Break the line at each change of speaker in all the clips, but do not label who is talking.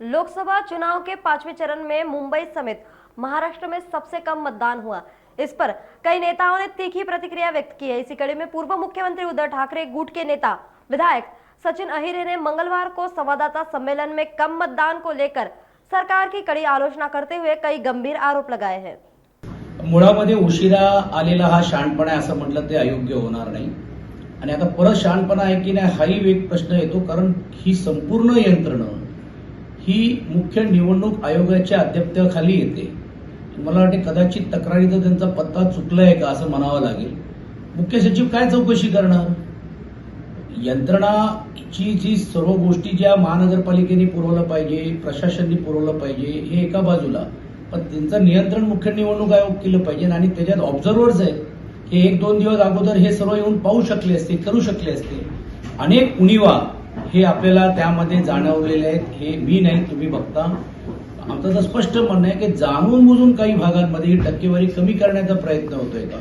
लोकसभा चुनाव के 5वें चरण में मुंबई समेत महाराष्ट्र में सबसे कम मतदान हुआ। इस पर कई नेताओं ने तीखी प्रतिक्रिया व्यक्त की है। इसी कड़ी में पूर्व मुख्यमंत्री उद्धव ठाकरे गुट के नेता विधायक सचिन अहिरे ने मंगलवार को संवाददाता सम्मेलन में कम मतदान को लेकर सरकार की कड़ी आलोचना करते हुए कई गंभीर आरोप लगाए हैं।
मुळामध्ये उशिरा आलेला हा शहाणपणा आहे असं म्हटलं ते अयोग्य होणार नाही आणि आता परत शहाणपणा आहे की नाही हाही एक प्रश्न येतो, कारण ही संपूर्ण यंत्रणा ही मुख्य निवडणूक आयोगाच्या अध्यक्षतेखाली येते। मला वाटते कदाचित तक्रारीचा त्यांचा पत्ता चुकलाय का असं म्हणावं लागेल। मुख्य सचिव काय चौकशी करणार? यंत्रणाची जी सर्व गोष्टी ज्या महानगरपालिकेने पुरवलं पाहिजे, प्रशासनाने पुरवलं पाहिजे हे एका बाजूला, पण त्यांचं नियंत्रण मुख्य निवडणूक आयोग केलं पाहिजे आणि त्याच्यात ऑब्झर्वर्स आहेत हे 1-2 दिवस अगोदर हे सर्व येऊन पाहू शकले असते, करू शकले असते। अनेक उणीवा हे आपल्याला त्यामध्ये जाणवलेले आहेत। हे मी नाही, तुम्ही बघता। आमचं तर स्पष्ट म्हणणं आहे की जाणून बुजून काही भागांमध्ये ही टक्केवारी कमी करण्याचा प्रयत्न होतोय का?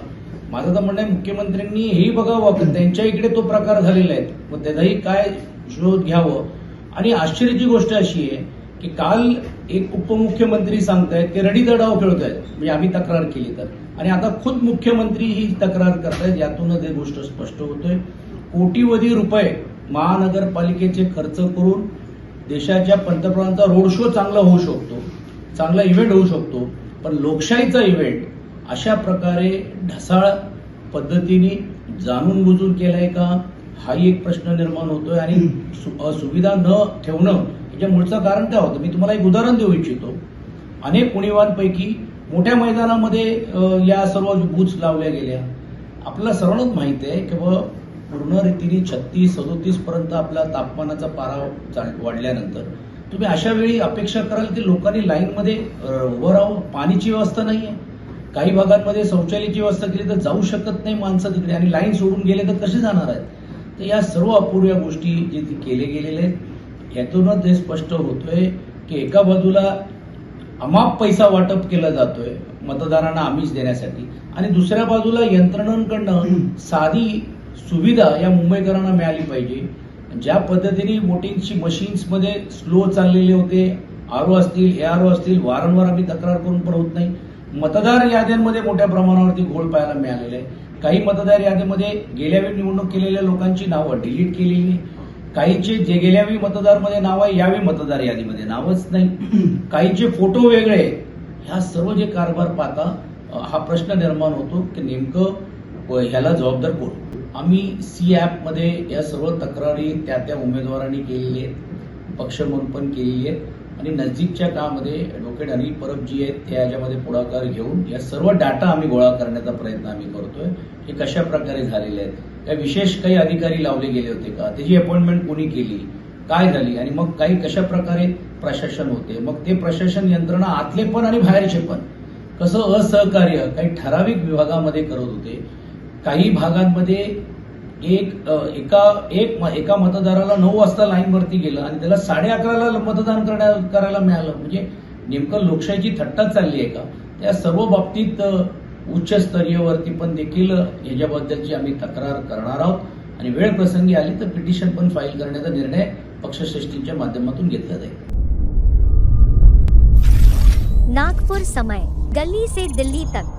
माझं तर म्हणणं आहे मुख्यमंत्र्यांनी हेही बघावं की त्यांच्या इकडे तो प्रकार झालेला आहे, मग त्याचाही काय शोध घ्यावं। आणि आश्चर्याची गोष्ट अशी आहे की काल एक उपमुख्यमंत्री सांगतायत की रडीचा डाव खेळतायत, म्हणजे आम्ही तक्रार केली तर, आणि आता खुद मुख्यमंत्री ही तक्रार करतायत। यातूनच ही गोष्ट स्पष्ट होतोय कोटीवधी रुपये महानगरपालिकेचे खर्च करून देशाच्या पंतप्रधानांचा रोड शो चांगला होऊ शकतो, चांगला इव्हेंट होऊ शकतो, पण लोकशाहीचा इव्हेंट अशा प्रकारे ढसाळ पद्धतीने जाणून बुजून केलाय का हाही एक प्रश्न निर्माण होतोय। आणि सुविधा न ठेवणं याच्या मूळचं कारण काय होतं? मी तुम्हाला एक उदाहरण देऊ इच्छितो। अनेक उणीवांपैकी मोठ्या मैदानामध्ये या सर्व बूथ्स लावल्या गेल्या। आपल्याला सर्वांनाच माहिती आहे की पूर्ण रीतीने 36-37 पर्यंत आपला तापमानाचा पारा वाढल्यानंतर तुम्ही अशा वेळी अपेक्षा कराल की लोकांनी लाईनमध्ये उभं राहून, पाण्याची व्यवस्था नाहीये, काही भागांमध्ये शौचालयाची व्यवस्था केली तर जाऊ शकत नाही माणसं तिकडे, आणि लाईन सोडून गेले तर कसे जाणार आहेत? तर या सर्व अपुऱ्या गोष्टी जे केले गेलेले आहेत यातूनच हे स्पष्ट होतोय की एका बाजूला अमाप पैसा वाटप केला जातोय मतदारांना आमिष देण्यासाठी, आणि दुसऱ्या बाजूला यंत्रणांकडनं साधी सुविधा या मुंबईकरांना मिळाली पाहिजे। ज्या पद्धतीने वोटिंगची मशीन्समध्ये स्लो चाललेले होते, आरओ असतील, एआरओ असतील, वारंवार आम्ही तक्रार करून पण होत नाही। मतदार याद्यांमध्ये मोठ्या प्रमाणावरती घोळ पाहायला मिळालेला आहे। काही मतदार यादीमध्ये गेल्या वेळी निवडणूक केलेल्या लोकांची नावं डिलीट केलेली, काहीचे जे गेल्या वेळी मतदारमध्ये नाव आहे यावेळी मतदार यादीमध्ये नावच नाही, काहीचे फोटो वेगळे। ह्या सर्व जे कारभार पाहता हा प्रश्न निर्माण होतो की नेमकं ह्याला जबाबदार कोण? आम्ही सी ॲप मध्ये या सर्व तक्रारी त्या उमेदवारांनी केलेली आहेत, पक्ष म्हणून पण केलेली आहेत, आणि नजीकच्या काळामध्ये ॲडव्होकेट अनिल परब जी आहेत ते याच्यामध्ये पुढाकार घेऊन या सर्व डाटा आम्ही गोळा करण्याचा प्रयत्न आम्ही करतोय। हे कशा प्रकारे झालेले आहेत, काय विशेष काही अधिकारी लावले गेले होते का, त्याची अपॉइंटमेंट कोणी केली, काय झाली, आणि मग काही कशा प्रकारे प्रशासन होते, मग ते प्रशासन यंत्रणा आतले पण आणि बाहेरचे पण कसं असहकार्य काही ठराविक विभागामध्ये करत होते। काही भागांमध्ये एका मतदाराला 9 वाजता लाईनवरती गेलं आणि त्याला 11:30ला मतदान करायला मिळालं, म्हणजे नेमकं लोकशाहीची थट्टा चालली आहे का? त्या सर्व बाबतीत उच्च स्तरीयवरती पण देखील याच्याबद्दलची आम्ही तक्रार करणार आहोत, आणि वेळ प्रसंगी आली तर पिटिशन पण फाईल करण्याचा निर्णय पक्षश्रेष्ठींच्या माध्यमातून घेतला जाईल।
नागपुर समय, गली से दिल्ली तक।